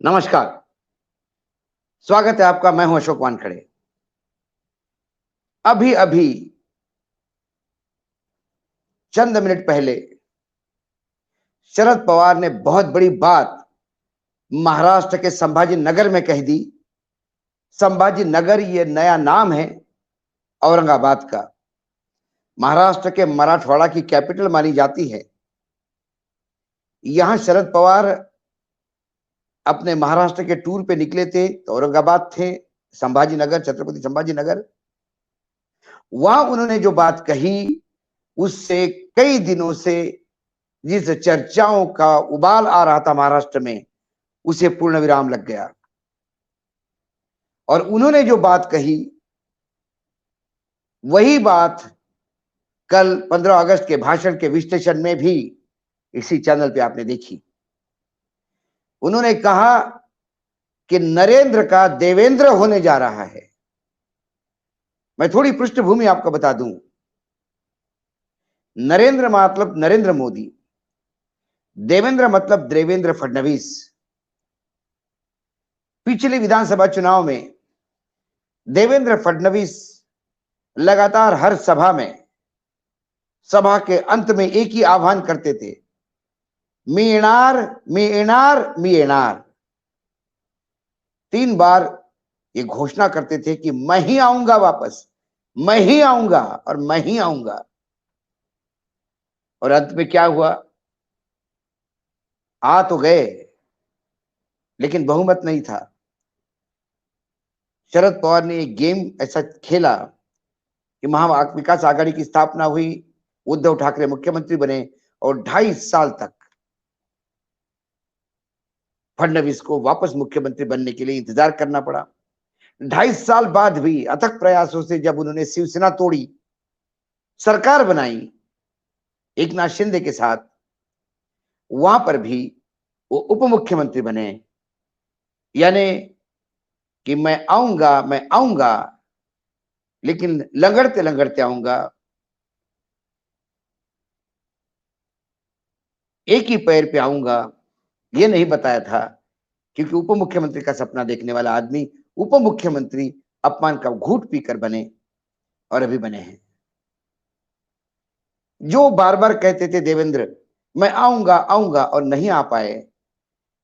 नमस्कार। स्वागत है आपका। मैं हूं अशोक वानखड़े। अभी अभी चंद मिनट पहले शरद पवार ने बहुत बड़ी बात महाराष्ट्र के संभाजी नगर में कह दी। संभाजी नगर ये नया नाम है औरंगाबाद का। महाराष्ट्र के मराठवाड़ा की कैपिटल मानी जाती है। यहां शरद पवार अपने महाराष्ट्र के टूर पे निकले थे तो औरंगाबाद थे, संभाजी नगर, छत्रपति संभाजी नगर। वहां उन्होंने जो बात कही उससे कई दिनों से जिस चर्चाओं का उबाल आ रहा था महाराष्ट्र में, उसे पूर्ण विराम लग गया। और उन्होंने जो बात कही वही बात कल 15 अगस्त के भाषण के विश्लेषण में भी इसी चैनल पे आपने देखी। उन्होंने कहा कि नरेंद्र का देवेंद्र होने जा रहा है। मैं थोड़ी पृष्ठभूमि आपको बता दूं। नरेंद्र मतलब नरेंद्र मोदी, देवेंद्र मतलब देवेंद्र फडणवीस। पिछले विधानसभा चुनाव में देवेंद्र फडणवीस लगातार हर सभा में, सभा के अंत में एक ही आह्वान करते थे, मी येणार, मी येणार, मी येणार। 3 बार ये घोषणा करते थे कि मैं ही आऊंगा वापस, मैं ही आऊंगा और मैं ही आऊंगा। और अंत में क्या हुआ? आ तो गए लेकिन बहुमत नहीं था। शरद पवार ने एक गेम ऐसा खेला कि महा विकास आघाड़ी की स्थापना हुई, उद्धव ठाकरे मुख्यमंत्री बने और 2.5 साल तक फडणवीस को वापस मुख्यमंत्री बनने के लिए इंतजार करना पड़ा। 2.5 साल बाद भी अथक प्रयासों से जब उन्होंने शिवसेना तोड़ी, सरकार बनाई एक नाथ शिंदे के साथ, वहां पर भी वो उप मुख्यमंत्री बने। यानी कि मैं आऊंगा लेकिन लंगड़ते लंगड़ते आऊंगा, एक ही पैर पे आऊंगा। ये नहीं बताया था, क्योंकि उप मुख्यमंत्री का सपना देखने वाला आदमी उप मुख्यमंत्री अपमान का घूंट पीकर बने और अभी बने हैं। जो बार बार कहते थे देवेंद्र मैं आऊंगा आऊंगा और नहीं आ पाए,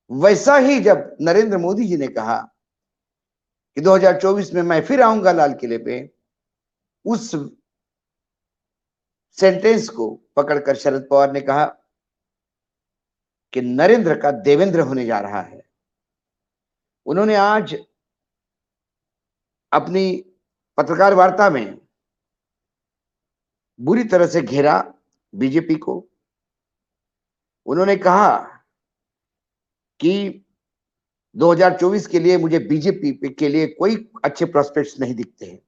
वैसा ही जब नरेंद्र मोदी जी ने कहा कि 2024 में मैं फिर आऊंगा लाल किले पे, उस सेंटेंस को पकड़कर शरद पवार ने कहा कि नरेंद्र का देवेंद्र होने जा रहा है। उन्होंने आज अपनी पत्रकार वार्ता में बुरी तरह से घेरा बीजेपी को। उन्होंने कहा कि 2024 के लिए मुझे बीजेपी के लिए कोई अच्छे प्रोस्पेक्ट्स नहीं दिखते हैं।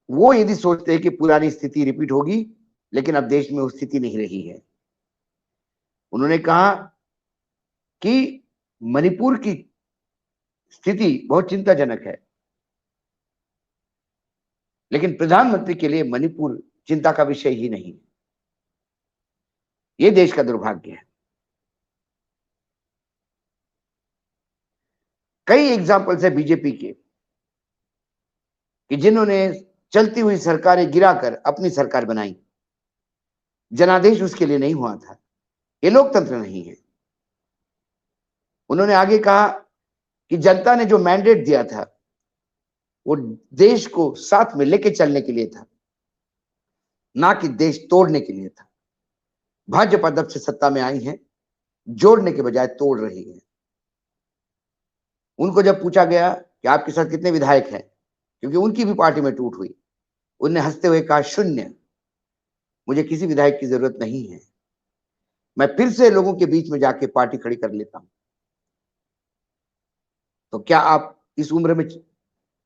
वो यदि सोचते हैं कि पुरानी स्थिति रिपीट होगी, लेकिन अब देश में वो स्थिति नहीं रही है। उन्होंने कहा कि मणिपुर की स्थिति बहुत चिंताजनक है, लेकिन प्रधानमंत्री के लिए मणिपुर चिंता का विषय ही नहीं। ये देश का दुर्भाग्य है। कई एग्जाम्पल्स है बीजेपी के कि जिन्होंने चलती हुई सरकारें गिराकर अपनी सरकार बनाई। जनादेश उसके लिए नहीं हुआ था। ये लोकतंत्र नहीं है। उन्होंने आगे कहा कि जनता ने जो मैंडेट दिया था वो देश को साथ में लेके चलने के लिए था, ना कि देश तोड़ने के लिए था। भाजपा जब से सत्ता में आई है, जोड़ने के बजाय तोड़ रही है। उनको जब पूछा गया कि आपके साथ कितने विधायक हैं, क्योंकि उनकी भी पार्टी में टूट हुई, उनने हंसते हुए कहा 0, मुझे किसी विधायक की जरूरत नहीं है, मैं फिर से लोगों के बीच में जाके पार्टी खड़ी कर लेता हूं। तो क्या आप इस उम्र में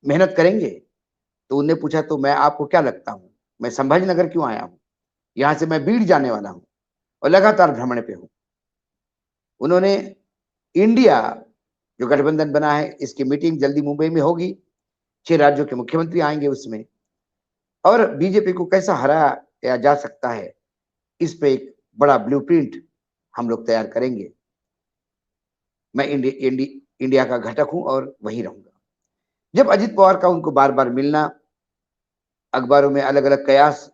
मेहनत करेंगे? तो उनने पूछा तो मैं आपको क्या लगता हूं, मैं संभाजी नगर क्यों आया हूं? यहां से मैं बीड़ जाने वाला हूं और लगातार भ्रमण पे हूं। उन्होंने इंडिया जो गठबंधन बना है, इसकी मीटिंग जल्दी मुंबई में होगी, 6 राज्यों के मुख्यमंत्री आएंगे उसमें, और बीजेपी को कैसा हराया जा सकता है, इस पे एक बड़ा ब्लूप्रिंट हम लोग तैयार करेंगे। मैं इंडिया का घटक हूं और वहीं रहूंगा। जब अजित पवार का उनको बार बार मिलना, अखबारों में अलग अलग कयास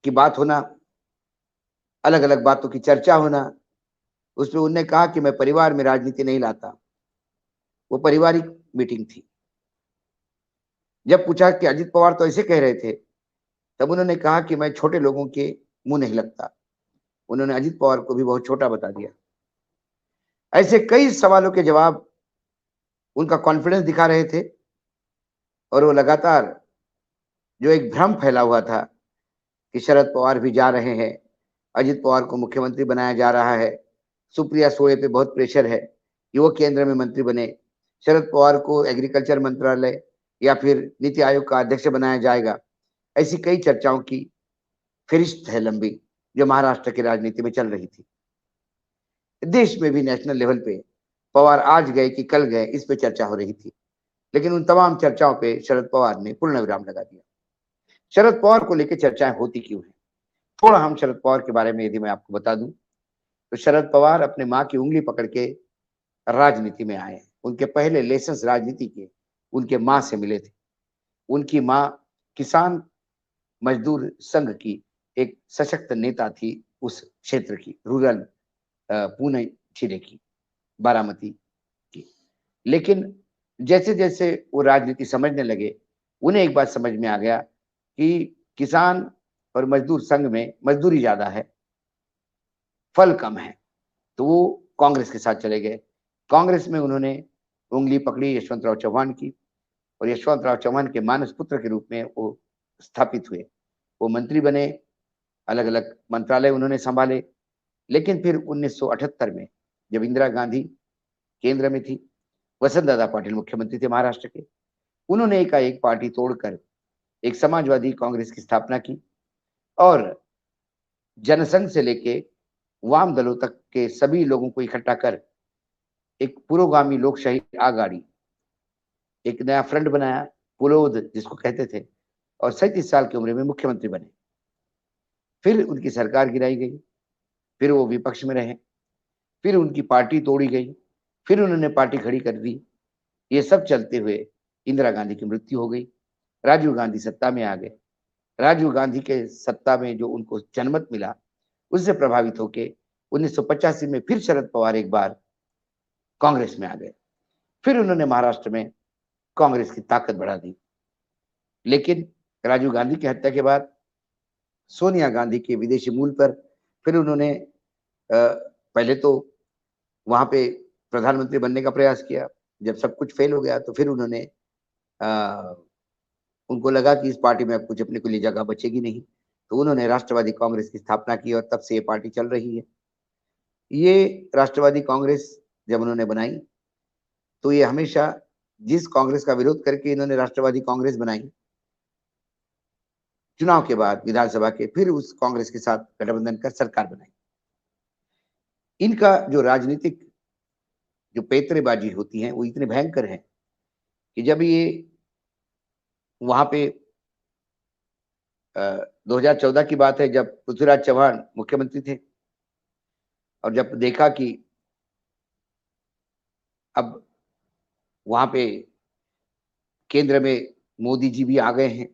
की बात होना, अलग अलग बातों की चर्चा होना, उसमें उन्होंने कहा कि मैं परिवार में राजनीति नहीं लाता। वो पारिवारिक मीटिंग थी। जब पूछा कि अजित पवार तो ऐसे कह रहे थे, तब उन्होंने कहा कि मैं छोटे लोगों के मुंह नहीं लगता। उन्होंने अजित पवार को भी बहुत छोटा बता दिया। ऐसे कई सवालों के जवाब उनका कॉन्फिडेंस दिखा रहे थे। और वो लगातार जो एक भ्रम फैला हुआ था कि शरद पवार भी जा रहे हैं, अजित पवार को मुख्यमंत्री बनाया जा रहा है, सुप्रिया सुळे पे बहुत प्रेशर है कि वो केंद्र में मंत्री बने, शरद पवार को एग्रीकल्चर मंत्रालय या फिर नीति आयोग का अध्यक्ष बनाया जाएगा, ऐसी कई चर्चाओं की फहरिस्त है लंबी, जो महाराष्ट्र की राजनीति में चल रही थी। देश में भी नेशनल लेवल पे पवार आज गए कि कल गए, इस पे चर्चा हो रही थी। लेकिन उन तमाम चर्चाओं पे शरद पवार ने पूर्ण विराम लगा दिया। शरद पवार को लेकर चर्चाएं होती क्यों है? थोड़ा हम शरद पवार के बारे में यदि मैं आपको बता दूं, तो शरद पवार अपने माँ की उंगली पकड़ के राजनीति में आए। उनके पहले लेसन राजनीति के उनके माँ से मिले थे। उनकी माँ किसान मजदूर संघ की एक सशक्त नेता थी, उस क्षेत्र की, रूरल पुणे जिले की, बारामती की। लेकिन जैसे जैसे वो राजनीति समझने लगे, उन्हें एक बात समझ में आ गया कि किसान और मजदूर संघ में मजदूरी ज्यादा है, फल कम है। तो वो कांग्रेस के साथ चले गए। कांग्रेस में उन्होंने उंगली पकड़ी यशवंतराव चौहान की, और यशवंतराव चौहान के मानस पुत्र के रूप में वो स्थापित हुए। वो मंत्री बने, अलग अलग मंत्रालय उन्होंने संभाले। लेकिन फिर 1978 में जब इंदिरा गांधी केंद्र में थी, वसंत दादा पाटिल मुख्यमंत्री थे महाराष्ट्र के, उन्होंने एकाएक पार्टी तोड़कर एक समाजवादी कांग्रेस की स्थापना की और जनसंघ से लेके वाम दलों तक के सभी लोगों को इकट्ठा कर एक पुरोगामी लोकशाही आघाड़ी, एक नया फ्रंट बनाया, पुलोद जिसको कहते थे, और 37 साल की उम्र में मुख्यमंत्री बने। फिर उनकी सरकार गिराई गई, फिर वो विपक्ष में रहे, फिर उनकी पार्टी तोड़ी गई, फिर उन्होंने पार्टी खड़ी कर दी। ये सब चलते हुए इंदिरा गांधी की मृत्यु हो गई, राजीव गांधी सत्ता में आ गए। राजीव गांधी के सत्ता में जो उनको जनमत मिला, उससे प्रभावित होकर 1985 में फिर शरद पवार एक बार कांग्रेस में आ गए। फिर उन्होंने महाराष्ट्र में कांग्रेस की ताकत बढ़ा दी। लेकिन राजीव गांधी की हत्या के बाद सोनिया गांधी के विदेशी मूल पर फिर उन्होंने पहले तो वहां पे प्रधानमंत्री बनने का प्रयास किया। जब सब कुछ फेल हो गया तो फिर उन्होंने उनको लगा कि इस पार्टी में अब कुछ अपने को लिए जगह बचेगी नहीं, तो उन्होंने राष्ट्रवादी कांग्रेस की स्थापना की और तब से ये पार्टी चल रही है। ये राष्ट्रवादी कांग्रेस जब उन्होंने बनाई, तो ये हमेशा जिस कांग्रेस का विरोध करके इन्होंने राष्ट्रवादी कांग्रेस बनाई, चुनाव के बाद विधानसभा के फिर उस कांग्रेस के साथ गठबंधन कर सरकार बनाई। इनका जो राजनीतिक जो पैतरेबाजी होती है वो इतने भयंकर है कि जब ये वहां पे 2014 की बात है, जब पृथ्वीराज चौहान मुख्यमंत्री थे और जब देखा कि अब वहां पे केंद्र में मोदी जी भी आ गए हैं,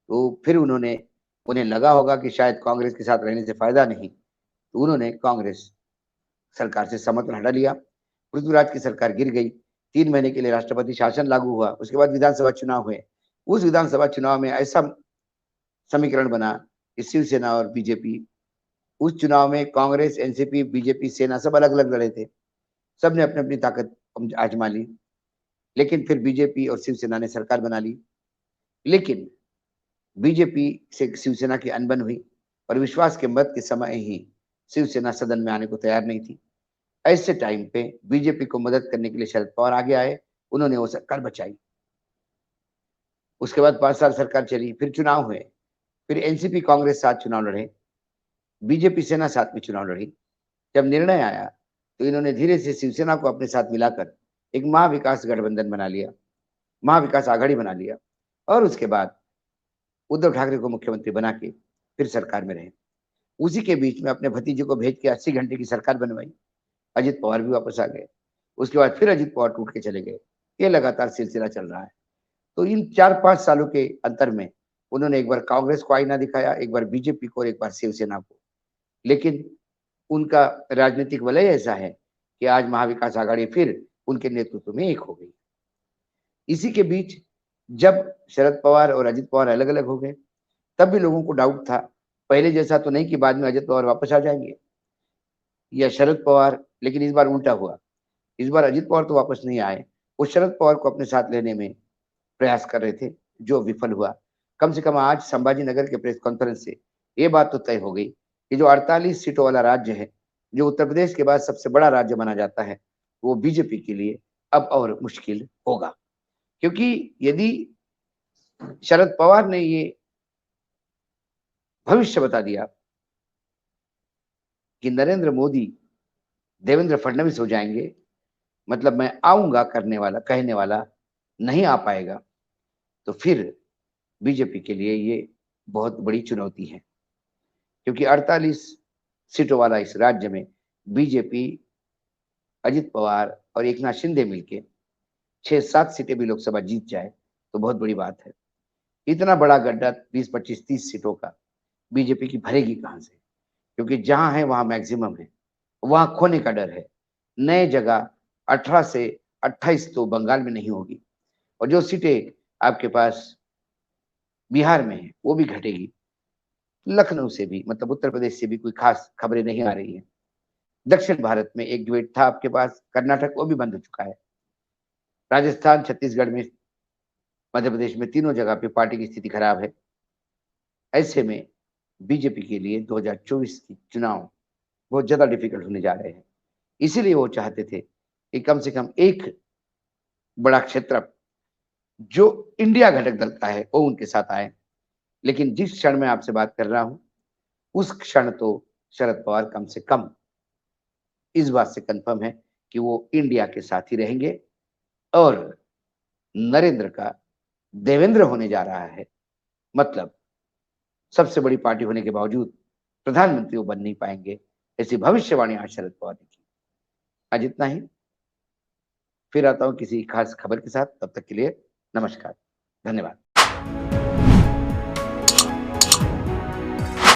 तो फिर उन्हें लगा होगा कि शायद कांग्रेस के साथ रहने से फायदा नहीं, तो उन्होंने कांग्रेस सरकार से समर्थन हटा लिया। पृथ्वीराज की सरकार गिर गई। 3 महीने के लिए राष्ट्रपति शासन लागू हुआ। उसके बाद विधानसभा चुनाव हुए। उस विधानसभा चुनाव में ऐसा समीकरण बना कि शिवसेना और बीजेपी, उस चुनाव में कांग्रेस, एनसीपी, बीजेपी, सेना सब अलग अलग लड़े थे। सबने अपनी अपनी ताकत आजमा ली। लेकिन फिर बीजेपी और शिवसेना ने सरकार बना ली। लेकिन बीजेपी से शिवसेना की अनबन हुई और विश्वास के मत के समय ही शिवसेना सदन में आने को तैयार नहीं थी। ऐसे टाइम पे बीजेपी को मदद करने के लिए शरद पवार आगे आए। उन्होंने वो सरकार बचाई। उसके बाद 5 साल सरकार चली, फिर चुनाव हुए, फिर एनसीपी कांग्रेस साथ चुनाव लड़े, बीजेपी सेना साथ में चुनाव लड़ी। जब निर्णय आया तो इन्होंने धीरे से शिवसेना को अपने साथ मिलाकर एक महाविकास गठबंधन बना लिया, महाविकास आघाड़ी बना लिया, और उसके बाद उद्धव ठाकरे को मुख्यमंत्री बना के फिर सरकार में रहे। उसी के बीच में अपने भतीजे को भेज के 80 घंटे की सरकार बनवाई। अजित पवार भी वापस आ गए। उसके बाद फिर अजित पवार टूट के चले गए। ये लगातार सिलसिला चल रहा है। तो इन 4-5 सालों के अंतर में उन्होंने एक बार कांग्रेस को आईना दिखाया, एक बार बीजेपी को और एक बार शिवसेना को। लेकिन उनका राजनीतिक वलय ऐसा है कि आज महाविकास आघाड़ी फिर उनके नेतृत्व में एक हो गई। इसी के बीच जब शरद पवार और अजित पवार अलग अलग हो गए, तब भी लोगों को डाउट था, पहले जैसा तो नहीं कि बाद में अजित पवार वापस आ जाएंगे या शरद पवार, लेकिन इस बार उल्टा हुआ। इस बार अजित पवार तो वापस नहीं आए, वो शरद पवार को अपने साथ लेने में प्रयास कर रहे थे, जो विफल हुआ। कम से कम आज संभाजी नगर के प्रेस कॉन्फ्रेंस से ये बात तो तय हो गई कि जो 48 सीटों वाला राज्य है, जो उत्तर प्रदेश के बाद सबसे बड़ा राज्य माना जाता है, वो बीजेपी के लिए अब और मुश्किल होगा। क्योंकि यदि शरद पवार ने ये भविष्य बता दिया कि नरेंद्र मोदी देवेंद्र फडणवीस हो जाएंगे, मतलब मैं आऊंगा करने वाला कहने वाला नहीं आ पाएगा, तो फिर बीजेपी के लिए ये बहुत बड़ी चुनौती है। क्योंकि 48 सीटों वाला इस राज्य में बीजेपी, अजित पवार और एकनाथ शिंदे मिलके 6-7 सीटें भी लोकसभा जीत जाए तो बहुत बड़ी बात है। इतना बड़ा गड्ढा 20, 25, 30 सीटों का बीजेपी की भरेगी कहां से? क्योंकि जहां है वहां मैक्सिमम है, वहां खोने का डर है। नए जगह 18 से 28 तो बंगाल में नहीं होगी, और जो सीटें आपके पास बिहार में है वो भी घटेगी। लखनऊ से भी, मतलब उत्तर प्रदेश से भी कोई खास खबरें नहीं आ रही है। दक्षिण भारत में एक डिबेट था आपके पास, कर्नाटक, वो भी बंद हो चुका है। राजस्थान, छत्तीसगढ़ में, मध्य प्रदेश में, तीनों जगह पे पार्टी की स्थिति खराब है। ऐसे में बीजेपी के लिए 2024 की चुनाव बहुत ज्यादा डिफिकल्ट होने जा रहे हैं। इसीलिए वो चाहते थे कि कम से कम एक बड़ा क्षेत्र जो इंडिया घटक दल का है वो उनके साथ आए। लेकिन जिस क्षण में आपसे बात कर रहा हूं, उस क्षण तो शरद पवार कम से कम इस बात से कंफर्म है कि वो इंडिया के साथ ही रहेंगे, और नरेंद्र का देवेंद्र होने जा रहा है। मतलब सबसे बड़ी पार्टी होने के बावजूद प्रधानमंत्री वो बन नहीं पाएंगे, ऐसी भविष्यवाणी आज शरद पवार ने की। आज इतना ही, फिर आता हूं किसी खास खबर के साथ। तब तक के लिए नमस्कार, धन्यवाद।